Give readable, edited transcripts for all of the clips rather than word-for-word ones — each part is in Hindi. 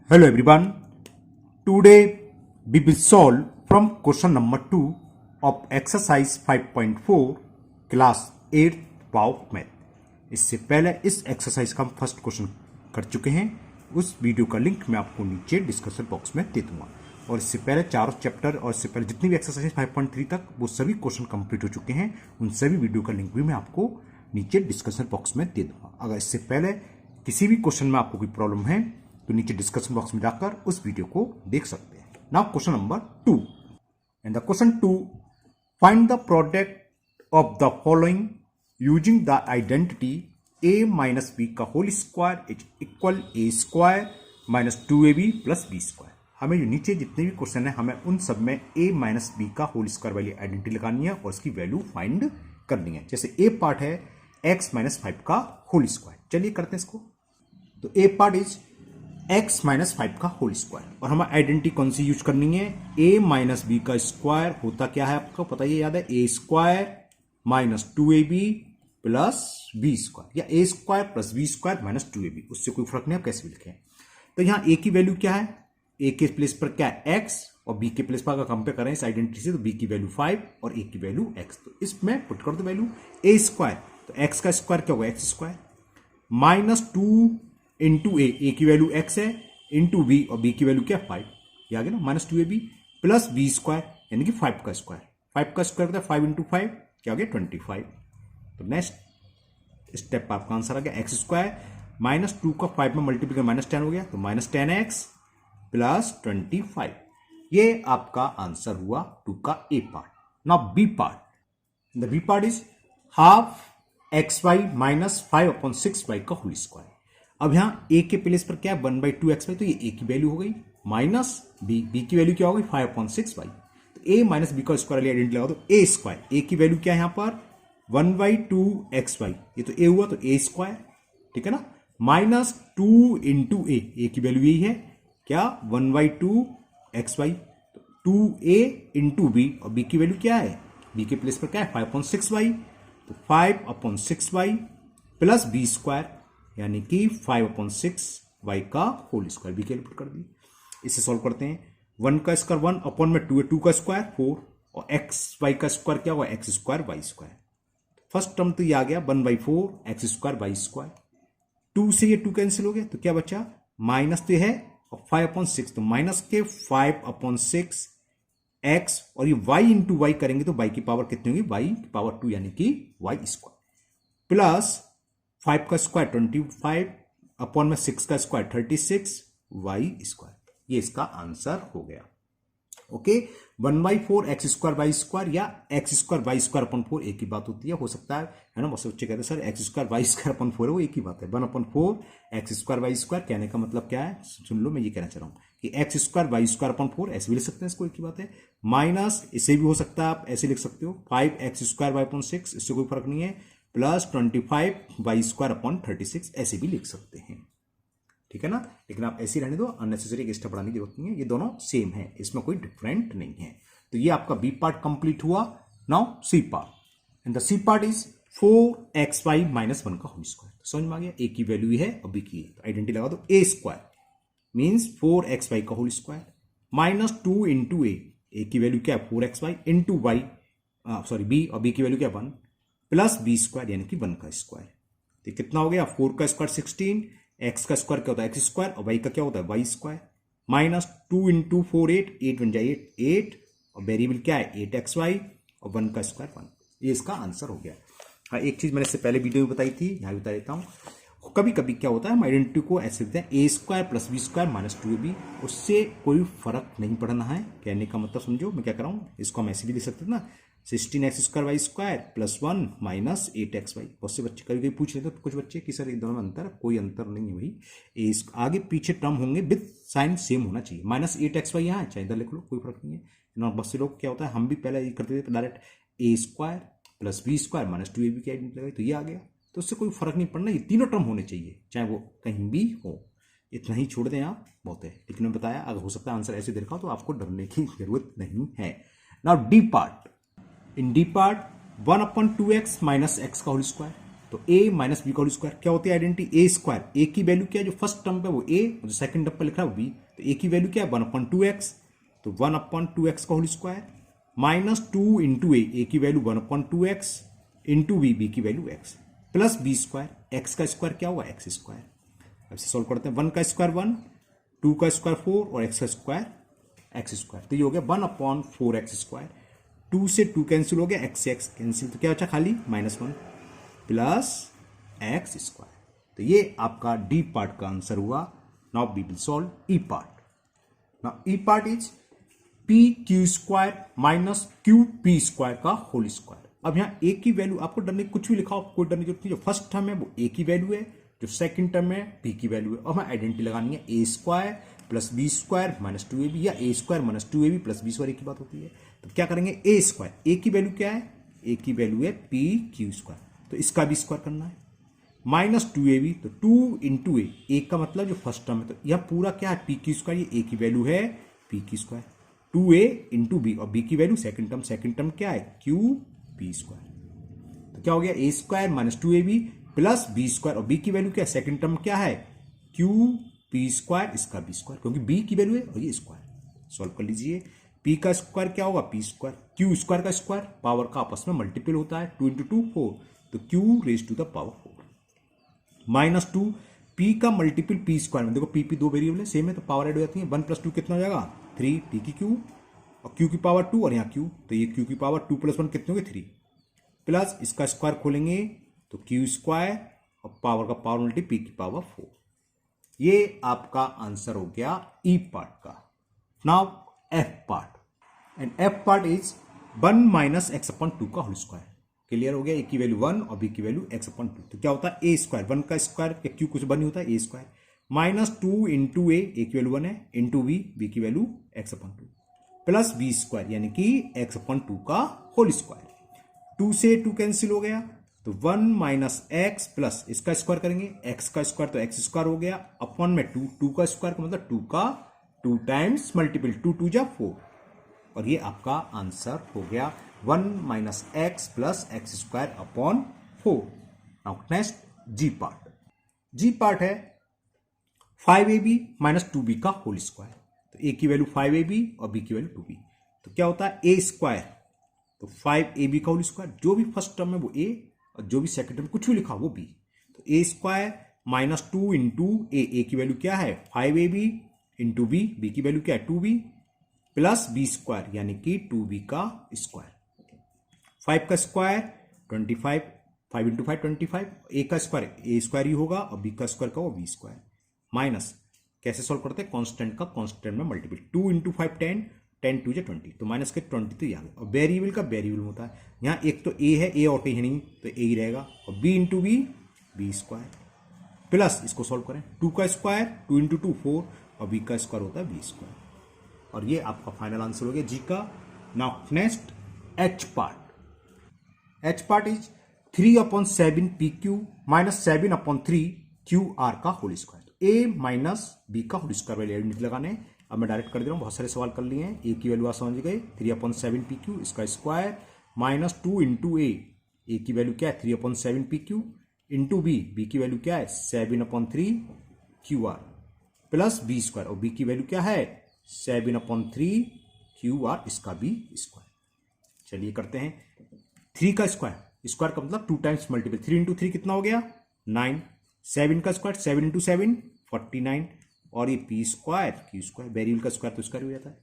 Hello everyone. Today we will solve from question number 2 of exercise 5.4 class 8 power math. इससे पहले इस एक्सरसाइज का हम फर्स्ट क्वेश्चन कर चुके हैं। उस वीडियो का लिंक मैं आपको नीचे डिस्क्रिप्शन बॉक्स में दे दूंगा। और इससे पहले चारों चैप्टर और इससे पहले जितनी भी एक्सरसाइज 5.3 तक वो सभी क्वेश्चन कंप्लीट हो चुके हैं। उन सभी वीडियो का लिंक भी मैं आपको नीचे डिस्क्रिप्शन बॉक्स में दे दूंगा। अगर इससे पहले किसी भी क्वेश्चन में आपको कोई प्रॉब्लम है तो नीचे डिस्कशन बॉक्स में जाकर उस वीडियो को देख सकते हैं। Now question number 2। In the question 2, find the product of the following using the identity a minus B का whole square is equal a square minus 2ab plus B square. हमें जो नीचे जितने भी क्वेश्चन है हमें उन सब में a माइनस बी का होल स्क्वायर वाली आइडेंटिटी लगानी है और इसकी वैल्यू फाइंड करनी है। जैसे a पार्ट है x माइनस 5 का होल स्क्वायर। चलिए करते हैं इसको। तो a part is x minus 5 का होल स्क्वायर और हमें आइडेंटिटी कौन सी यूज करनी है? a माइनस बी का स्क्वायर होता क्या है आपको पता ही याद है, a square minus 2ab plus B square या a square plus B square minus 2ab। उससे कोई फर्क नहीं, आप कैसे भी लिखें। तो यहाँ a की वैल्यू क्या है? a के प्लेस पर क्या है? x और b के प्लेस पर अगर कंपेयर करें इस आइडेंटिटी से तो b की वैल्यू 5 और a की वैल्यू x। तो इसमें पुट कर दो वैल्यू a स्क्वायर, तो x का स्क्वायर क्या होगा? x square minus 2 into A की वैल्यू x है इंटू बी और b की वैल्यू क्या? 5। ये आ गया ना, minus 2ab plus B square यानी कि 5 का स्क्वायर। 5 का स्क्वायर होता है 5 इंटू 5 क्या हो गया? 25। तो नेक्स्ट स्टेप पर आपका आंसर आ गया x स्क्वायर माइनस 2 का 5 में मल्टीप्लाई माइनस 10 हो गया तो माइनस 10x प्लस 25। ये आपका आंसर हुआ 2 का a part. Now b part. The b part is half xy minus 5/6y का होल स्क्वायर। अब यहां a के प्लेस पर क्या है? 1/2xy, तो ये a की वैल्यू हो गई माइनस b की वैल्यू क्या हो गई? 5/6y। तो a माइनस b का स्क्वायर आइडेंटिटी लगा दो a स्क्वायर। a की वैल्यू क्या है यहां पर? 1/2xy, ये तो a हुआ तो a स्क्वायर, ठीक है ना, माइनस 2 इंटू a की वैल्यू यही है क्या? 1/2xy, तो 2a इंटू b और b की वैल्यू क्या है? b के प्लेस पर क्या है? 5/6y, तो 5/6y प्लस बी स्क्वायर यानी कि 5/6y का होल स्क्वायर भी कैलकुलेट कर दी। इसे सॉल्व करते हैं। 1 का स्क्वायर 1 अपॉन में 2 है, 2 का स्क्वायर 4 और x y का स्क्वायर क्या हुआ? x square y square. First term तो ये आ गया 1/4 x स्क्वायर y स्क्वायर। 2 से ये 2 कैंसिल हो गया तो क्या बचा? माइनस तो है और 5/6, तो माइनस के 5/6 x और ये y इंटू वाई करेंगे तो y की पावर कितनी होगी? y की पावर 2 यानी कि y स्क्वायर प्लस 5 का स्क्वायर 25 अपॉन में 6 का स्क्वायर 36 y स्क्वायर। ये इसका आंसर हो गया। Okay, 1/4 x square Y square या x square Y square upon 4 एक ही बात होती है, हो सकता है ना। बहुत से बच्चे कहते हैं sir x square Y square upon 4 है, वो एक ही बात है। 1/4 x स्क्वायर वाई स्क्वायर कहने का मतलब क्या है? सुन लो, मैं ये कहना चाह रहा हूं कि x square Y square upon 4 ऐसे भी लिख सकते हैं, इसको एक ही बात है। माइनस इसे भी हो सकता है, आप ऐसे लिख सकते हो 5x स्क्वायर वाई अपॉन 6, इससे कोई फर्क नहीं है, प्लस 25 वाई स्क्वायर अपॉन 36 ऐसे भी लिख सकते हैं, ठीक है ना। लेकिन आप ऐसे रहने दो, अननेसेसरी एक एक्स्ट्रा बढ़ाने की जरूरत नहीं है, ये दोनों सेम है, इसमें कोई डिफरेंट नहीं है। तो ये आपका बी पार्ट कंप्लीट हुआ। Now C part. And the C part is 4xy minus 1 का होल स्क्वायर। समझ में आ गया? a की वैल्यू है और b की, तो आइडेंटिटी लगा दो a स्क्वायर मीन्स 4xy का whole square minus 2 into a की वैल्यू क्या है? 4xy into Y sorry b और b की वैल्यू क्या है? 1 प्लस बी स्क्वायर यानी कि 1 का स्क्वायर। तो कितना हो गया? 4 का स्क्वायर 16, x का स्क्वायर क्या होता है? x स्क्वायर और y का क्या होता है? y स्क्वायर माइनस 2 इंटू 4 8 बन जाए 8 और वेरिएबल क्या है? 8xy और 1 का स्क्वायर 1। ये इसका आंसर हो गया। हाँ, एक चीज मैंने इससे पहले वीडियो में बताई थी, यहाँ भी बता देता हूँ। कभी कभी क्या होता है, हम आइडेंटिटी को ऐसे लिखते हैं a square plus B square minus 2ab, उससे कोई फर्क नहीं पड़ना है। कहने का मतलब समझो मैं क्या कर रहा हूँ, इसको हम ऐसे भी लिख सकते हैं ना, 16x square Y square plus 1 minus 8xy। बहुत से बच्चे कभी कभी पूछ लेते हैं कुछ बच्चे कि सर इन दोनों में अंतर, कोई अंतर नहीं है भाई। आगे पीछे टर्म होंगे विद साइन सेम होना चाहिए। माइनस 8xy यहाँ चाहे इधर लिख लो, कोई फर्क नहीं है ना। बहुत से लोग क्या होता है, हम भी पहले ये करते थे direct a square plus B square minus 2ab की आइडेंटिटी लगाई तो ये आ गया। तो उससे कोई फर्क नहीं पड़ना, ये तीनों टर्म होने चाहिए चाहे वो कहीं भी हो। इतना ही छोड़ दें आप, बहुत है। लेकिन मैं बताया अगर हो सकता है आंसर ऐसे देखा तो आपको डरने की जरूरत नहीं है। Now D part. In D part 1/2x minus x का होल स्क्वायर तो a माइनस बी का होल स्क्वायर क्या होती है आइडेंटिटी, ए स्क्वायर, ए की वैल्यू क्या है, जो फर्स्ट टर्म पे वो a, जो सेकंड टर्म पे लिख रहा है वो b, तो a की वैल्यू क्या है 1/2x, तो 1/2x का whole square minus 2 into A की वैल्यू 1/2x इंटू बी की value x plus B square, X का स्क्वायर क्या हुआ एक्स स्क्वायर। अब इसे सॉल्व करते हैं, 1 का स्क्वायर 1, 2 का स्क्वायर 4 और x का स्क्वायर एक्स स्क्वायर, तो ये हो गया 1/4x स्क्वायर। 2 से 2 कैंसिल हो गया, x से x कैंसिल, तो क्या बचा खाली -1 प्लस एक्स स्क्वायर। तो ये आपका डी पार्ट का आंसर हुआ। Now we will solve E part. Now E part is P Q square minus Q P square का होल स्क्वायर। अब यहां ए की वैल्यू आपको डरने कुछ भी लिखा हो, कोई डरने की जरूरत नहीं, जो फर्स्ट टर्म है वो ए की वैल्यू है, जो सेकंड टर्म है पी की वैल्यू है, और हमें आइडेंटिटी लगानी है ए square plus B square minus 2ab या a square minus 2ab plus B square, एक ही बात होती है। तो क्या करेंगे, ए स्क्वायर, ए की वैल्यू क्या है, ए की वैल्यू है पी क्यू स्क्वायर, तो इसका भी स्क्वायर करना है माइनस 2ab, तो 2 इंटू ए का मतलब जो फर्स्ट टर्म है, तो यह पूरा क्या है पी क्यू स्क्वायर, ये ए की वैल्यू है p Q square, 2a into b, और बी की वैल्यू सेकंड टर्म क्या है क्यू पी स्क्वायर, तो क्या हो गया a square minus 2ab plus B square, और बी की वैल्यू क्या है सेकंड टर्म क्या है क्यू पी स्क्वायर, इसका बी स्क्वायर, क्योंकि बी की वैल्यू है और ये स्क्वायर। सॉल्व कर लीजिए, पी का स्क्वायर क्या होगा पी स्क्वायर, क्यू स्क्वायर का स्क्वायर पावर का आपस में मल्टीपल होता है, 2 इंटू 2 4, तो Q raise to the power 4 minus 2, P का मल्टीपल पी स्क्वायर में, देखो पी दो वेरिएबल है सेम है, तो पावर ऐड हो जाती है, 1 + 2 कितना हो जाएगा 3, पी की क्यू और क्यू की पावर 2 और यहाँ क्यू, तो ये क्यू की पावर 2 + 1 कितने हो गए 3, प्लस इसका स्क्वायर खोलेंगे तो क्यू स्क्वायर और पावर का पावर मल्टी पी की पावर 4। ये आपका आंसर हो गया ई पार्ट का। Now F part, and F part is 1 minus x/2 का होल स्क्वायर। क्लियर हो गया, ए की वैल्यू 1 और बी की वैल्यू x/2, तो क्या होता है ए स्क्वायर, 1 का स्क्वायर क्यू कुछ बन होता है ए स्क्वायर माइनस 2 इंटू ए की वैल्यू 1 है, इंटू बी की value x/2 plus B square यानी कि x/2 का होल स्क्वायर। 2 से 2 कैंसिल हो गया, तो 1 माइनस एक्स प्लस इसका स्क्वायर करेंगे, एक्स का स्क्वायर तो एक्स स्क्वायर हो गया, अपॉन में 2 का स्क्वायर का मतलब 2 का 2 टाइम्स मल्टीपल, 2 2 जा 4, और ये आपका आंसर हो गया 1 minus x plus x square upon 4। Now next G part, G part है 5ab माइनस 2b का होल स्क्वायर। तो ए की वैल्यू 5ab और बी की वैल्यू 2b, तो क्या होता है ए स्क्वायर, तो 5ab का होल स्क्वायर, जो भी फर्स्ट टर्म है वो ए और जो भी सेकंड टर्म कुछ भी लिखा वो बी, तो ए स्क्वायर माइनस 2 इंटू ए की वैल्यू क्या है 5ab इंटू बी की वैल्यू क्या है 2b प्लस बी स्क्वायर यानी कि 2b का स्क्वायर, 5 का स्क्वायर 25, 5 इंटू 5 25, ए का स्क्वायर ए स्क्वायर ही होगा और बी का स्क्वायर का वो बी स्क्वायर, माइनस कैसे सॉल्व करते हैं कांस्टेंट का कांस्टेंट में मल्टीपल, 2 इंटू 5 10, 10 2 20, तो माइनस के 20 तो ये आ गया, और वेरिएबल का वेरिएबल होता है, यहाँ एक तो ए है, ए और कहीं नहीं तो ए ही रहेगा, और B into B square plus इसको सॉल्व करें 2 का स्क्वायर 2 इंटू 2 4 और बी का स्क्वायर होता है बी स्क्वायर, और ये आपका फाइनल आंसर हो गया जी का। Now next H part, H part is 3/7 P Q minus 7/3 Q are का होल स्क्वायर। ए माइनस बी का होल स्क्वायर वाली आइडेंटिटी लगाने, अब मैं डायरेक्ट कर दे रहा हूँ, बहुत सारे सवाल कर लिए हैं। ए की वैल्यू आप समझ गए 3/7 पी क्यू, इसका स्क्वायर माइनस 2 इंटू ए की वैल्यू क्या है 3/7 पी क्यू इंटू बी की वैल्यू क्या है 7/3 Q R plus B square, और बी की वैल्यू क्या है 7/3 क्यू आर, इसका भी स्क्वायर। चलिए करते हैं, 3 का स्क्वायर, स्क्वायर का मतलब 2 टाइम्स मल्टीपल, 3 इंटू 3 कितना हो गया 9, 7 का स्क्वायर 7 इंटू 7 49, और ये P square Q square, variable का स्क्वायर तो स्क्वायर हो जाता है।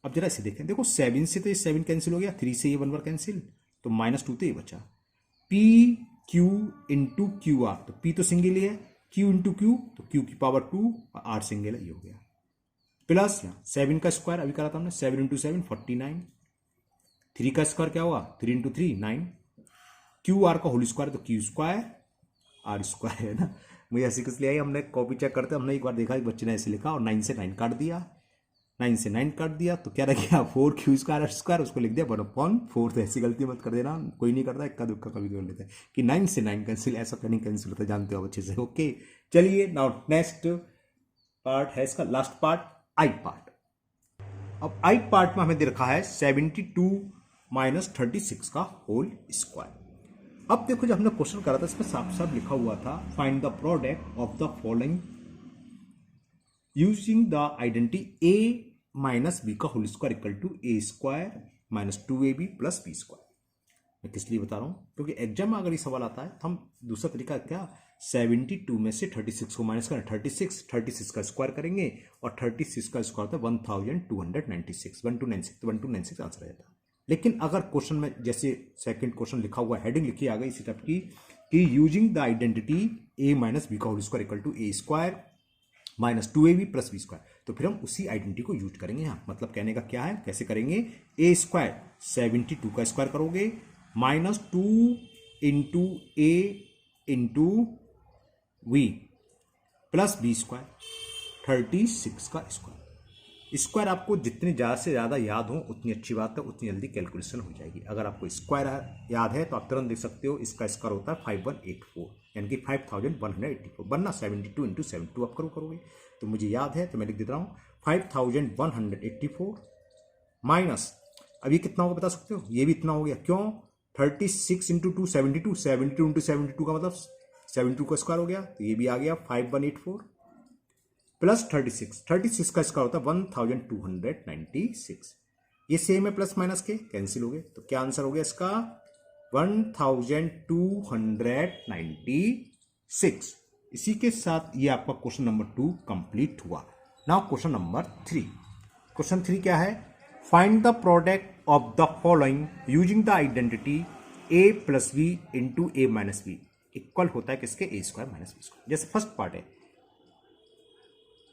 अब जरा इसे देखें, देखो 7 से तो ये 7 कैंसिल हो गया, 3 से ये 1 बार कैंसिल, तो -2 तो ये बचा, P Q into Q R, तो पी तो सिंगल ही है, क्यू इंटू क्यू तो क्यू की पावर 2 और आर सिंगल है, ये हो गया, प्लस यहाँ 7 का स्क्वायर अभी करा था हमने 7 इंटू 7 49, 3 का स्क्वायर क्या हुआ 3 इंटू 3 9, क्यू आर का होल स्क्वायर तो क्यू स्क्वायर आर स्क्वायर है ना, मुझे ऐसे किस लिए आई, हमने कॉपी चेक करते हमने एक बार देखा एक बच्चे ने ऐसे लिखा और 9 से 9 काट दिया, 9 से 9 काट दिया, तो क्या रह गया 4 क्यू स्क्वायर आर स्क्वायर, उसको लिख दिया 1/4। तो ऐसी गलती मत कर देना, कोई नहीं करता, इक्का दुक्का कभी कर लेता है कि 9 से 9 कैंसिल, ऐसा नहीं कैंसिल होता, जानते हो अच्छे से। ओके चलिए, नाउ नेक्स्ट पार्ट है इसका लास्ट पार्ट, आई पार्ट। अब आई पार्ट में हमें दे रखा है 72 माइनस 36 का होल स्क्वायर। अब देखो जब हमने क्वेश्चन करा था इसमें साफ साफ लिखा हुआ था find the product of the following using the identity a minus B का whole square equal to a square minus 2ab plus B square. मैं किस लिए बता रहा हूं, क्योंकि एग्जाम में अगर ये सवाल आता है तो हम दूसरा तरीका क्या 72 में से 36 को माइनस करें, 36 का स्क्वायर करेंगे और 36 का स्क्वायर होता है 1296 1296 तो 1296 आंसर आ जाता है। लेकिन अगर क्वेश्चन में जैसे सेकंड क्वेश्चन लिखा हुआ हेडिंग लिखी आ गई इसी टाइप की कि using the identity a minus B का whole square equal to a square minus 2ab plus B square, तो फिर हम उसी आइडेंटिटी को यूज करेंगे यहाँ। मतलब कहने का क्या है, कैसे करेंगे, ए स्क्वायर 72 का स्क्वायर करोगे minus 2 into A into V plus B square 36 का स्क्वायर। स्क्वायर आपको जितनी ज़्यादा से ज़्यादा याद हो उतनी अच्छी बात है, उतनी जल्दी कैलकुलेशन हो जाएगी। अगर आपको स्क्वायर याद है तो आप तुरंत देख सकते हो इसका स्क्वायर होता है 5184 यानी कि 5184, वरना 72 इंटू 72 आप करोगे। तो मुझे याद है तो मैं लिख देता हूँ 5184 माइनस, अब ये कितना होगा बता सकते हो, ये भी इतना हो गया, क्यों 36 इंटू 2 72, 72 इंटू 72 का मतलब 72 का स्क्वायर हो गया, तो ये भी आ गया 5184 प्लस 36 का स्क्वायर होता है 1296। ये सेम है प्लस माइनस के कैंसिल हो गए, तो क्या आंसर हो गया इसका 1296। इसी के साथ ये आपका क्वेश्चन नंबर 2 कंप्लीट हुआ। Now question number 3। क्वेश्चन 3 क्या है, find the product of the following using the identity a plus B into A minus B equal होता है किसके, A square minus B square. जैसे फर्स्ट पार्ट है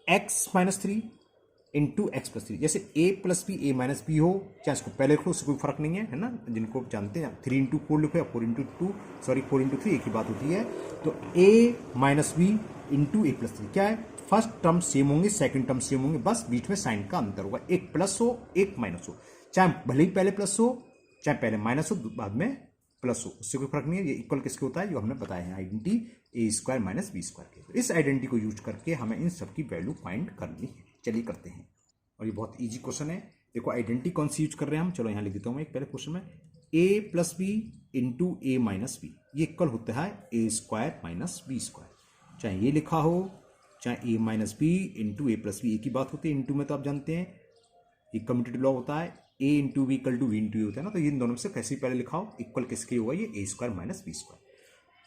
x minus 3 into X plus 3, जैसे a plus B A minus B हो, चाहे इसको पहले लिखो उससे कोई फर्क नहीं है ना, जिनको जानते हैं 3 इंटू 4 लिखो या 4 इंटू 2 सॉरी 4 इंटू 3 एक ही बात होती है। तो a minus B into A plus 3 क्या है, फर्स्ट टर्म सेम होंगे सेकंड टर्म सेम होंगे, बस बीच में साइन का अंतर होगा, एक प्लस हो एक माइनस हो, चाहे भले ही पहले प्लस हो चाहे पहले माइनस हो बाद में प्लस हो, उससे कोई फर्क नहीं है। ये इक्वल किसके होता है जो हमने बताया है आइडेंटिटी ए स्क्वायर माइनस बी स्क्वायर के। तो इस आइडेंटिटी को यूज करके हमें इन सब की वैल्यू फाइंड करनी है। चलिए करते हैं, और ये बहुत इजी क्वेश्चन है। देखो आइडेंटिटी कौन सी यूज कर रहे हैं हम, चलो यहाँ लिख देता हूँ एक पहले क्वेश्चन में ए plus B into A minus B, ये इक्वल होता है ए स्क्वायर माइनस बी स्क्वायर। चाहे ये लिखा हो चाहे ए minus B into A plus B, एक ही बात होती है। इंटू में तो आप जानते हैं ये कम्यूटेटिव लॉ होता है, a into b equal to b into होता है ना, तो ये इन दोनों में से कैसे पहले लिखाओ इक्वल किसके होगा, ये ए स्क्वायर माइनस बी स्क्वायर।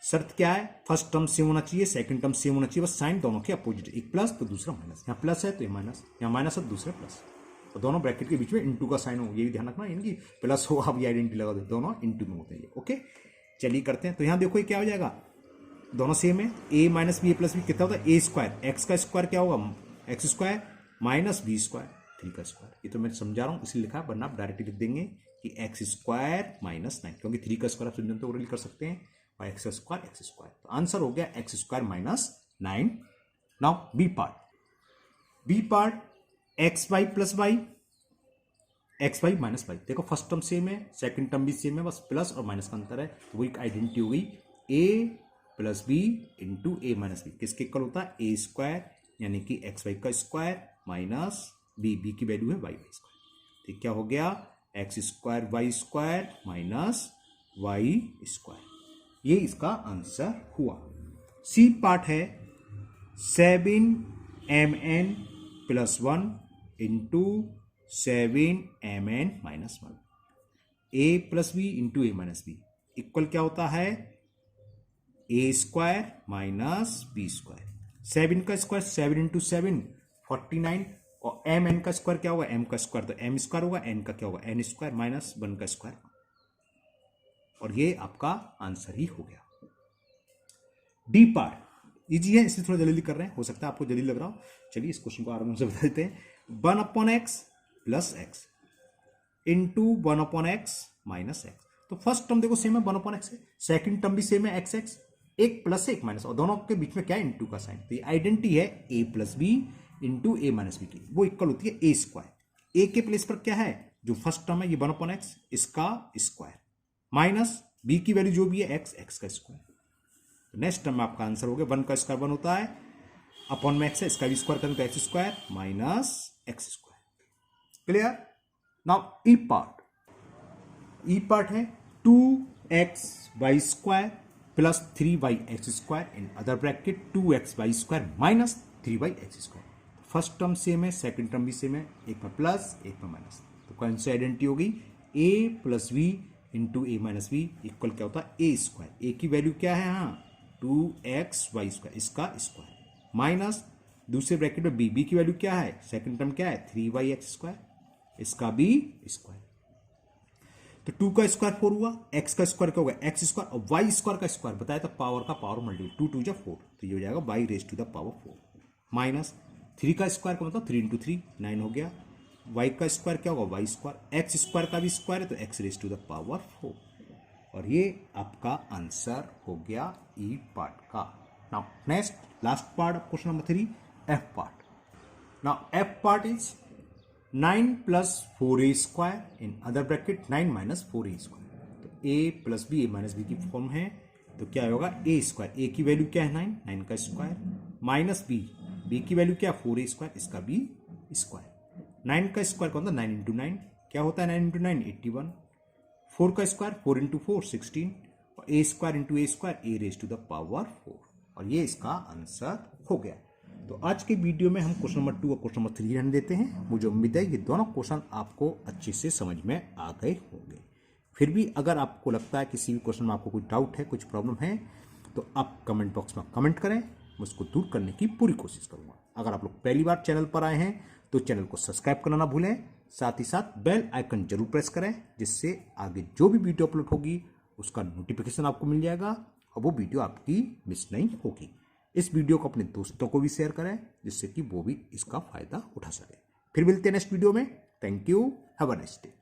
शर्त क्या है, फर्स्ट टर्म सेम होना चाहिए सेकंड टर्म सेम होना चाहिए, बस साइन दोनों के अपोजिट, एक प्लस तो दूसरा माइनस, यहाँ प्लस है तो ये माइनस, यहाँ माइनस है तो दूसरा प्लस, तो दोनों ब्रैकेट के बीच में इंटू का साइन हो, ये भी ध्यान रखना, इनकी प्लस हो आप ये आइडेंटिटी लगा दो, दोनों इंटू में होते हैं ये। ओके चलिए करते हैं, तो यहाँ देखो ये क्या हो जाएगा, दोनों सेम है, A minus B A plus B कितना होता है ए स्क्वायर, एक्स का स्क्वायर क्या होगा X square minus B square 3 का स्क्वायर। ये तो मैं समझा रहा हूँ इसलिए लिखा, वरना आप डायरेक्टली लिख देंगे कि एक्स स्क्वायर माइनस 9, क्योंकि 3 का स्क्वायर आप समझते हो कर सकते हैं, और एक्स स्क्वायर एक्स स्क्वायर, तो आंसर हो गया X square minus 9। Now B part X Y plus Y X Y minus Y, देखो फर्स्ट टर्म सेम है सेकंड टर्म भी सेम है, बस प्लस और माइनस का अंतर है, तो वो एक आइडेंटिटी हो गई A plus B into A minus B, किसके इक्वल होता है ए स्क्वायर यानी कि एक्स वाई का स्क्वायर माइनस बी, बी की वैल्यू है वाई वाई स्क्वायर, ठीक क्या हो गया X square Y square minus Y square, ये इसका आंसर हुआ। सी पार्ट है 7mn plus 1 into 7mn minus 1, A plus B into A minus B equal क्या होता है ए स्क्वायर माइनस बी स्क्वायर, 7 का स्क्वायर 7 इंटू 7 49, और एम एन का स्क्वायर क्या होगा एम का स्क्वायर, तो एम स्क्वायर होगा, एन का क्या होगा एन स्क्वायर माइनस 1 का स्क्वायर, और ये आपका आंसर ही हो गया। डी पार्ट इजी है इसलिए थोड़ा जल्दी कर रहे हैं, हो सकता है आपको जल्दी लग रहा हो, चलिए इस क्वेश्चन को आराम से बता देते हैं। 1 upon x plus x into 1 upon x minus x, तो फर्स्ट टर्म देखो सेम है 1 अपॉन एक्स है, सेकंड टर्म भी सेम है एक्स एक्स, एक प्लस एक माइनस, और दोनों के बीच में क्या है इंटू का साइन, तो ये आइडेंटिटी है ए plus B into A minus B की, वो इक्वल होती है ए स्क्वायर, ए के प्लेस पर क्या है जो फर्स्ट टर्म है ये 1 अपॉन एक्स इसका स्क्वायर माइनस बी की वैल्यू जो भी है एक्स एक्स का स्क्वायर, तो नेक्स्ट टर्म में आपका आंसर हो गया 1 का स्क्वायर 1 होता है अपॉन में एक्स है, इसका भी स्क्वायर करें तो x square minus x square. Clear. Now E part है x y square plus 3y(x²) in other bracket 2x(y²) minus 3y(x²). First term same है, सेकंड टर्म भी सेम है, एक में प्लस एक में माइनस, तो कौन सी आइडेंटिटी हो गई? a plus V into A minus V equal क्या होता है? ए स्क्वायर। ए की वैल्यू क्या है? हाँ 2xy², इसका स्क्वायर, माइनस दूसरे ब्रैकेट में बी की वैल्यू क्या है? सेकंड टर्म क्या है? 3y(x²), इसका भी स्क्वायर। तो 2 का स्क्वायर 4 हुआ, x का स्क्वायर क्या होगा? x² और y² का स्क्वायर बताया था, पावर का पावर मल्टीपल, 2 2 4, तो ये हो जाएगा y⁻⁴ माइनस 3 का स्क्वायर का मतलब 3 इंटू 3 9 हो गया। y का स्क्वायर क्या होगा? y², x² का भी स्क्वायर है तो x⁻⁴, और ये आपका आंसर हो गया ई पार्ट का। Now next last part of question number 3, F part. Now F part is 9 plus 4a² in other bracket 9 minus 4a²। तो a plus B, A minus B की फॉर्म है, तो क्या होगा? a², a की वैल्यू क्या है? 9 का स्क्वायर, माइनस बी की वैल्यू क्या है? 4a², इसका भी स्क्वायर। 9 का स्क्वायर कौन था? 9 इंटू 9 क्या होता है? 9 इंटू 9 81। 4 का स्क्वायर 4 इंटू 4 16, और a² इंटू a², a⁻⁴, और ये इसका आंसर हो गया। तो आज के वीडियो में हम क्वेश्चन नंबर 2 और क्वेश्चन नंबर 3 रहने देते हैं। मुझे उम्मीद है ये दोनों क्वेश्चन आपको अच्छे से समझ में आ गए होंगे। फिर भी अगर आपको लगता है किसी भी क्वेश्चन में आपको कोई डाउट है, कुछ प्रॉब्लम है, तो आप कमेंट बॉक्स में कमेंट करें, मैं उसको दूर करने की पूरी कोशिश करूंगा। अगर आप लोग पहली बार चैनल पर आए हैं तो चैनल को सब्सक्राइब करना ना भूलें, साथ ही साथ बेल आइकन जरूर प्रेस करें, जिससे आगे जो भी वीडियो अपलोड होगी उसका नोटिफिकेशन आपको मिल जाएगा और वो वीडियो आपकी मिस नहीं होगी। इस वीडियो को अपने दोस्तों को भी शेयर करें, जिससे कि वो भी इसका फायदा उठा सके। फिर मिलते हैं नेक्स्ट वीडियो में। Thank you, have a nice day.